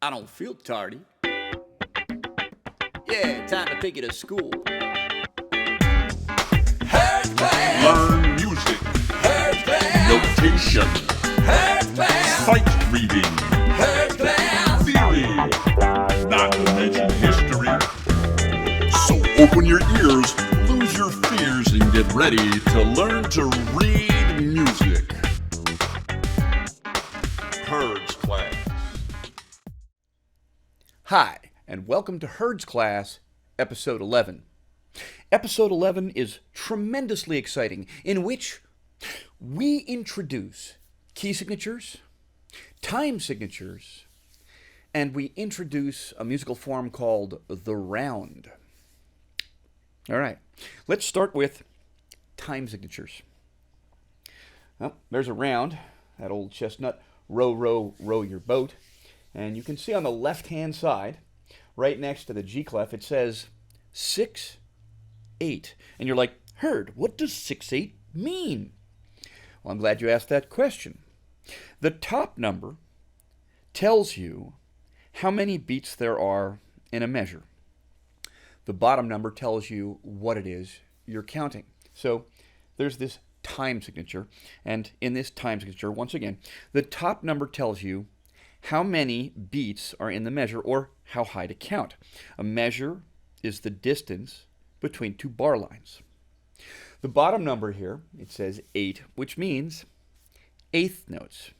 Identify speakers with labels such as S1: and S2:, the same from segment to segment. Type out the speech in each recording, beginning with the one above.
S1: I don't feel tardy. Yeah, time to take you to school. Hurd class.
S2: Learn music,
S1: Hurd class.
S2: notation,
S1: Hurd class.
S2: sight reading,
S1: Hurd class.
S2: theory, not to mention history. So open your ears, lose your fears, and get ready to learn to read music. Hurd's class.
S1: Hi, and welcome to Hurd's Class, Episode 11. Episode 11 is tremendously exciting, in which we introduce key signatures, time signatures, and we introduce a musical form called the round. All right, let's start with time signatures. Well, there's a round, that old chestnut, row, row, row your boat. And you can see on the left-hand side, right next to the G clef, it says 6, 8. And you're like, Hurd, what does 6, 8 mean? Well, I'm glad you asked that question. The top number tells you how many beats there are in a measure. The bottom number tells you what it is you're counting. So there's this time signature, and in this time signature, once again, the top number tells you how many beats are in the measure, or how high to count. A measure is the distance between two bar lines. The bottom number here, it says 8, which means eighth notes.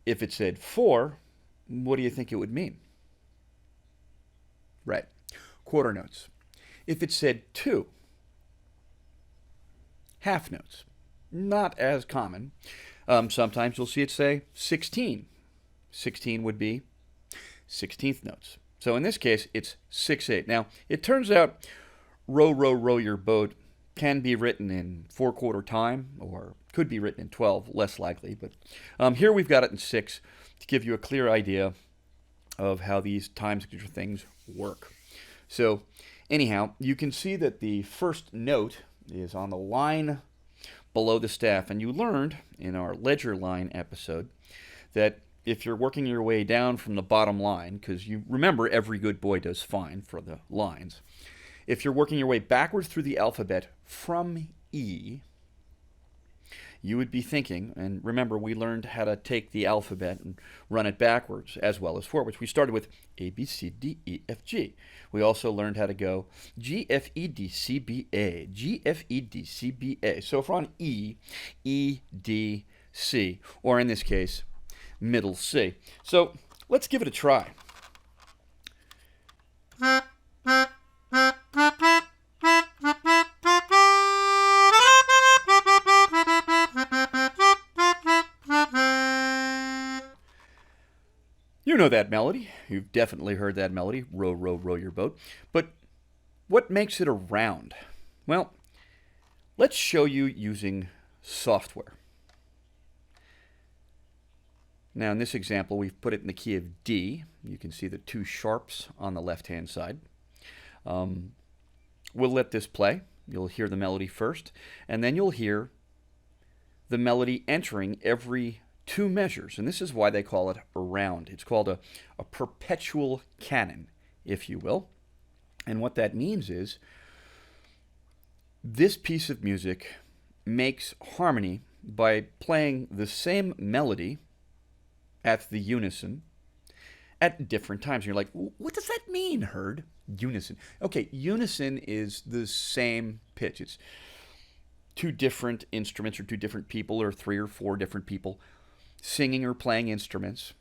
S1: If it said 4, what do you think it would mean? Right, quarter notes. If it said 2, half notes. Not as common. Sometimes you'll see it say 16. 16 would be 16th notes. So in this case, it's 6, 8. Now, it turns out row, row, row your boat can be written in 4/4 time, or could be written in 12, less likely. But here we've got it in 6 to give you a clear idea of how these time signature things work. So anyhow, you can see that the first note is on the line below the staff. And you learned in our ledger line episode that if you're working your way down from the bottom line, because you remember every good boy does fine for the lines, if you're working your way backwards through the alphabet from E, you would be thinking, and remember we learned how to take the alphabet and run it backwards as well as forwards. We started with A, B, C, D, E, F, G. We also learned how to go G, F, E, D, C, B, A, G, F, E, D, C, B, A. So if we're on E, E, D, C, or in this case, middle C. So let's give it a try. You know that melody. You've definitely heard that melody, row, row, row your boat. But what makes it a round? Well, let's show you using software. Now, in this example, we've put it in the key of D. You can see the two sharps on the left-hand side. We'll let this play. You'll hear the melody first, and then you'll hear the melody entering every 2 measures. And this is why they call it a round. It's called a perpetual canon, if you will. And what that means is this piece of music makes harmony by playing the same melody at the unison at different times. And you're like, what does that mean, Hurd? Unison. Okay, unison is the same pitch. It's 2 different instruments or 2 different people or 3 or 4 different people singing or playing instruments,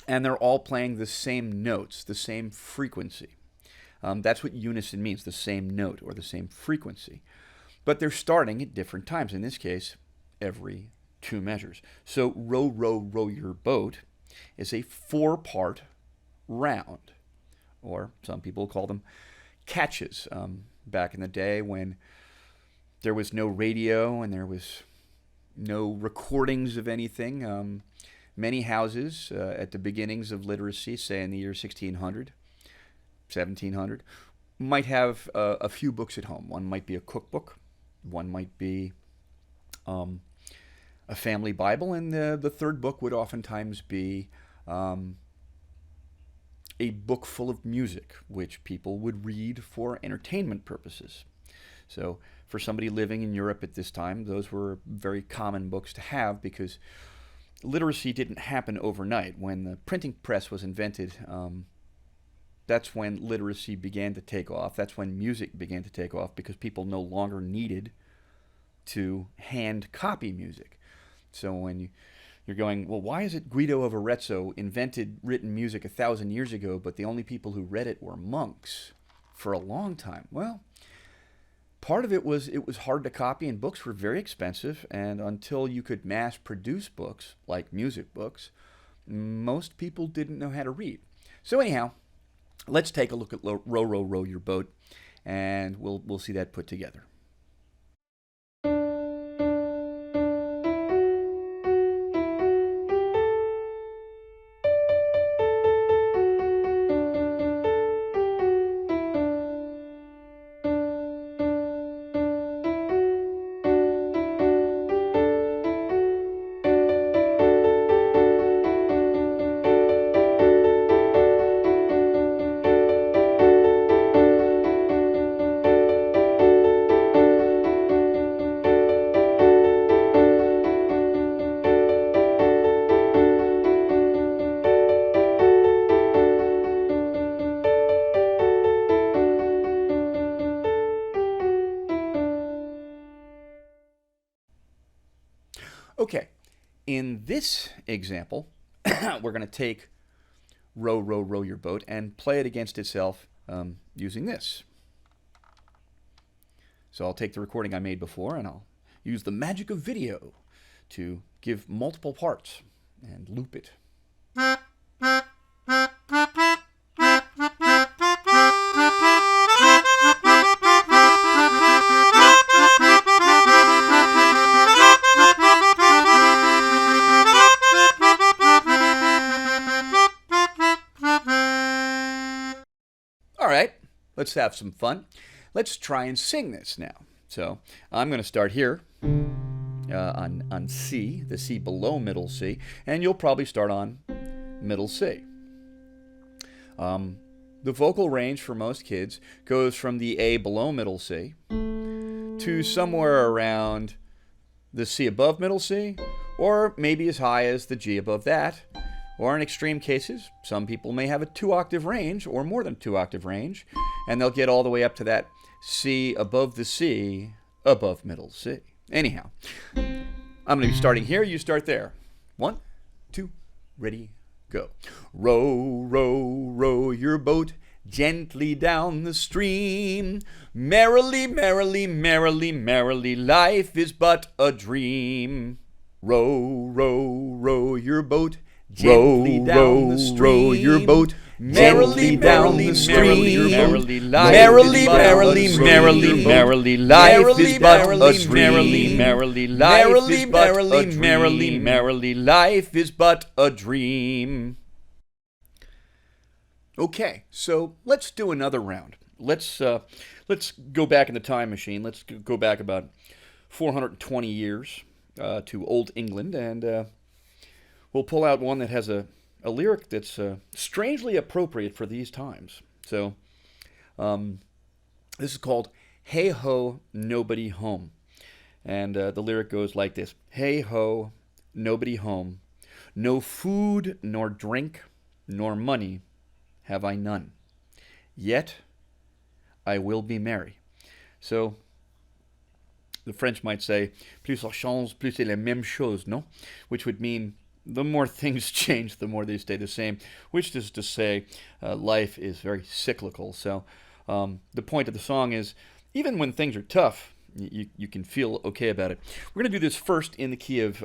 S1: and they're all playing the same notes, the same frequency. That's what unison means, the same note or the same frequency. But they're starting at different times. In this case, every 2 measures. So row, row, row your boat is a 4-part round, or some people call them catches. Back in the day when there was no radio and there was no recordings of anything, many houses at the beginnings of literacy, say in the year 1600, 1700, might have a few books at home. One might be a cookbook, one might be a family Bible, and the third book would oftentimes be a book full of music, which people would read for entertainment purposes. So for somebody living in Europe at this time, those were very common books to have because literacy didn't happen overnight. When the printing press was invented, that's when literacy began to take off. That's when music began to take off because people no longer needed to hand copy music. So when you're going, well, why is it Guido of Arezzo invented written music 1,000 years ago, but the only people who read it were monks for a long time? Well, part of it was hard to copy, and books were very expensive, and until you could mass produce books, like music books, most people didn't know how to read. So anyhow, let's take a look at Row, Row, Row Your Boat, and we'll see that put together. Okay, in this example, we're going to take Row, Row, Row Your Boat and play it against itself using this. So I'll take the recording I made before and I'll use the magic of video to give multiple parts and loop it. All right, let's have some fun. Let's try and sing this now. So I'm going to start here on C, the C below middle C, and you'll probably start on middle C. The vocal range for most kids goes from the A below middle C to somewhere around the C above middle C, or maybe as high as the G above that. Or in extreme cases, some people may have a 2-octave range or more than 2-octave range, and they'll get all the way up to that C above the C above middle C. Anyhow, I'm going to be starting here. You start there. 1, 2, ready, go. Row, row, row your boat gently down the stream. Merrily, merrily, merrily, merrily, life is but a dream. Row, row, row your boat gently down the stream. Row your boat merrily down the stream. Merrily, merrily, merrily, merrily, life is but a dream. Merrily, merrily, merrily, merrily, merrily, life is but a dream. Okay, so let's do another round. Let's go back in the time machine. Let's go back about 420 years to Old England, and we'll pull out one that has a lyric that's strangely appropriate for these times. So this is called Hey Ho, Nobody Home. And the lyric goes like this. Hey ho, nobody home. No food, nor drink, nor money have I none. Yet I will be merry. So the French might say, plus ça change, plus c'est la même chose, no? Which would mean the more things change, the more they stay the same, which is to say life is very cyclical. So the point of the song is, even when things are tough, you can feel okay about it. We're going to do this first in the key of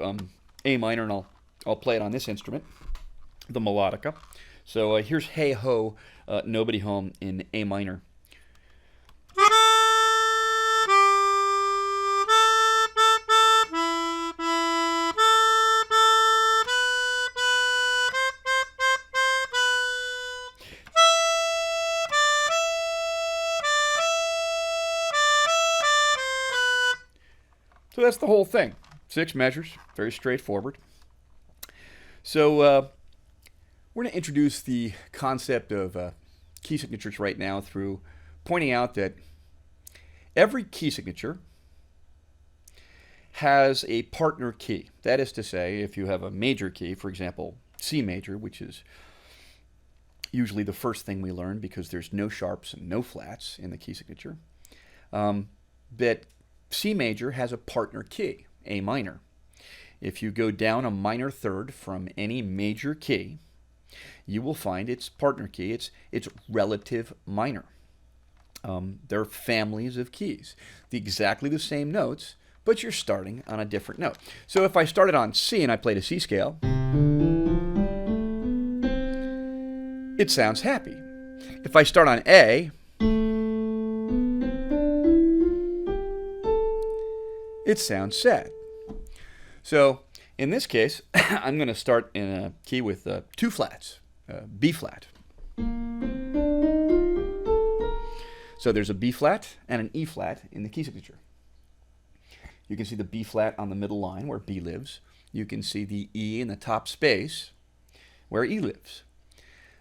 S1: A minor, and I'll play it on this instrument, the melodica. So here's Hey Ho, Nobody Home in A minor. So that's the whole thing. 6 measures, very straightforward. So We're going to introduce the concept of key signatures right now through pointing out that every key signature has a partner key. That is to say, if you have a major key, for example, C major, which is usually the first thing we learn because there's no sharps and no flats in the key signature, that C major has a partner key, A minor. If you go down a minor third from any major key, you will find its partner key, it's relative minor. There are families of keys, exactly the same notes, but you're starting on a different note. So if I started on C and I played a C scale, it sounds happy. If I start on A, it sounds sad. So in this case, I'm going to start in a key with two flats, B flat. So there's a B flat and an E flat in the key signature. You can see the B flat on the middle line where B lives. You can see the E in the top space where E lives.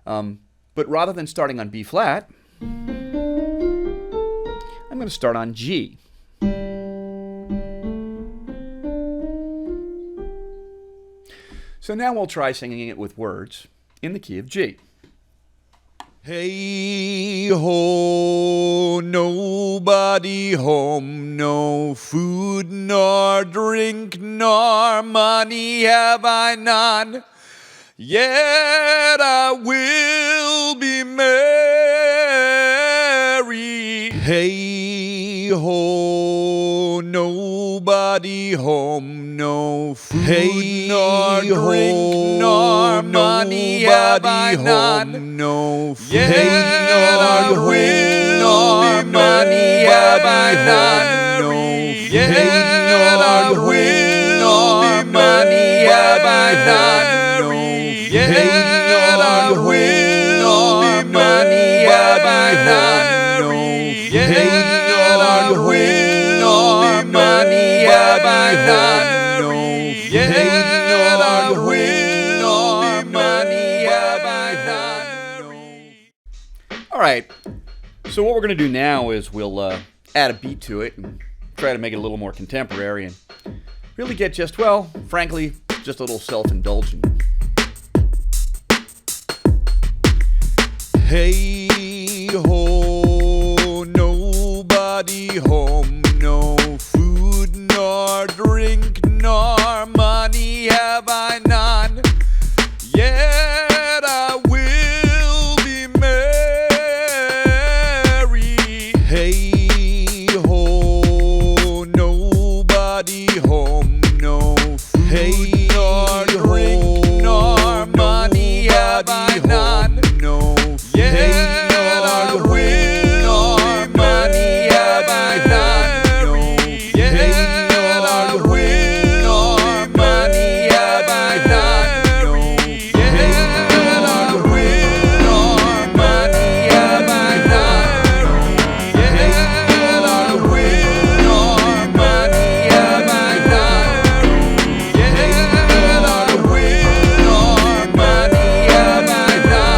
S1: But rather than starting on B flat, I'm going to start on G. So now we'll try singing it with words in the key of G. Hey ho, nobody home, no food nor drink nor money have I none, yet I will be merry. Hey ho, nobody home, no food nor drink nor money have I none, no food nor drink nor money have I none, no food nor drink nor money have I none, yet I will be money have I none, yet I will be money have I none, yet I will be money have I none. All right, so what we're going to do now is we'll add a beat to it and try to make it a little more contemporary and really get just, well, frankly, just a little self-indulgent. Hey ho, nobody home, no food nor drink nor money have I none, yet I will be merry. Hey ho, nobody home, no food nor drink nor money have I none, no yet I will be money have I none, yet I will be money have I none, yet I will be money have I none, yet I will be money have I none, yet I will be money have I none.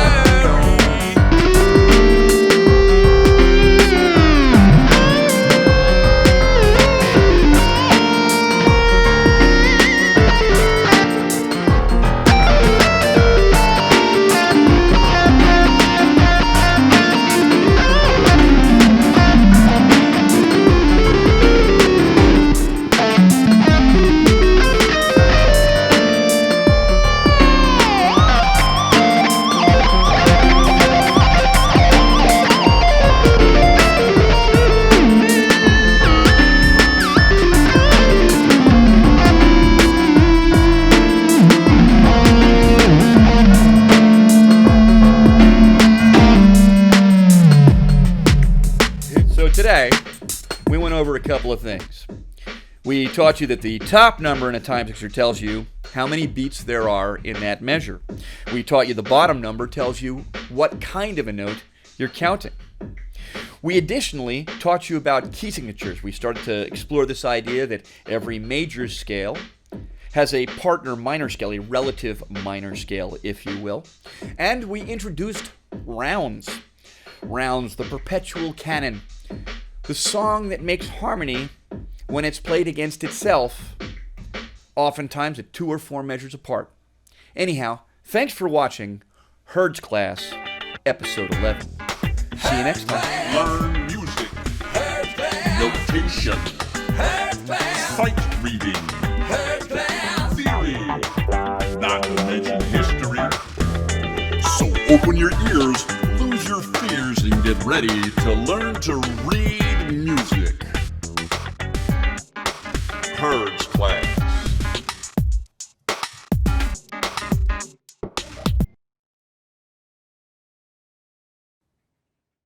S1: So today, we went over a couple of things. We taught you that the top number in a time signature tells you how many beats there are in that measure. We taught you the bottom number tells you what kind of a note you're counting. We additionally taught you about key signatures. We started to explore this idea that every major scale has a partner minor scale, a relative minor scale, if you will. And we introduced rounds. Rounds, the perpetual canon. The song that makes harmony when it's played against itself, oftentimes at 2 or 4 measures apart. Anyhow, thanks for watching Hurd's Class, Episode 11. See you next time.
S2: Learn music, notation, sight reading, theory, not to mention history. So open your ears, lose your fears, and get ready to learn to read music.